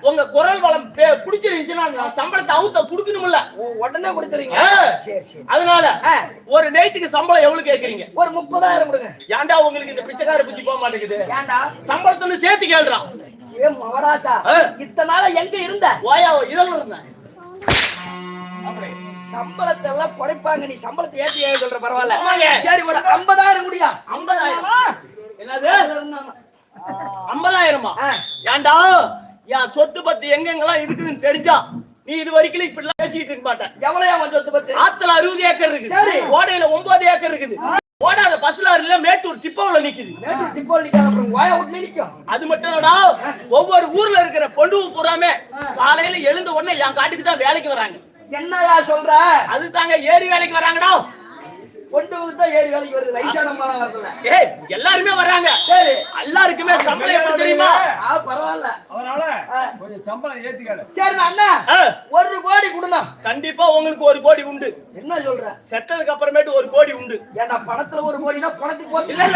உங்க குரல் வளம் பிடிச்சிருந்துச்சுன்னா சம்பளத்தை அவுத்த குடுக்கணும்ல. உடனே கொடுத்துறீங்க. சரி சரி. அதனால ஒரு நைட்டுக்கு சம்பளம் எவ்வளவு கேக்குறீங்க? ஒரு 30,000 கொடுங்க. ஏன்டா உங்களுக்கு இந்த பிச்சைக்கார புத்தி போக மாட்டேங்குது? ஏன்டா சம்பளத்துல சேர்த்து கேள்றான். ஏ மவராசா, இத்தனை நாளா எங்க இருந்த? ஓயா இதெல்லாம் இருந்தேன். சம்பளத்தை எல்லாம் குறைப்பாங்க, நீ சம்பளத்தை ஏத்தி சொல்ற பரவாயில்ல. சரி ஒரு 50,000 குடியா? 50,000? என்னது 50,000? ஏன்டா என் சொத்து பத்தி எங்கெங்கெல்லாம் இருக்குதுன்னு தெரிஞ்சா நீ இது வரைக்கும் இப்படி எல்லாம் பேசிட்டு இருக்க மாட்டேன். எவ்வளவு சொத்து பத்தி? ஆத்துல 60 ஏக்கர் இருக்கு, ஓடையில 9 ஏக்கர் இருக்குது. ஓடாத பஸ்லாரில மேட்டூர் டிப்போல நிக்குது. மேட்டூர் டிப்போல நிக்காத, அப்புறம் ஓயா வீட்ல நிக்கும். அது மட்டும் இல்லடா, ஒவ்வொரு ஊர்ல இருக்கிற பொண்டு பூராமே காலையில எழுந்த உடனே என் காட்டுக்கு தான் வேலைக்கு வராங்க. என்னயா சொல்ற? அது தாங்க ஏரி வேலைக்கு வராங்கடா. பொண்டுவுக்கு தான் ஏரி வேலைக்கு வருது, வயசானவங்க வரல. ஏய் எல்லாருமே வராங்க. சரி, எல்லாருக்குமே சம்பளம் எப்படி தெரியுமா? பரவாயில்ல, அதனால கொஞ்சம் சம்பளம் ஏத்திக்காத. சரி அண்ணா 1 கோடி கொடுங்க. கண்டிப்பா உங்களுக்கு 1 கோடி உண்டு. என்ன சொல்ற? செத்ததுக்கு அப்புறமேட்டு 1 கோடி உண்டு. ஏன்னா பணத்துல 1 கோடினா பணத்துக்கு போச்சு. இல்ல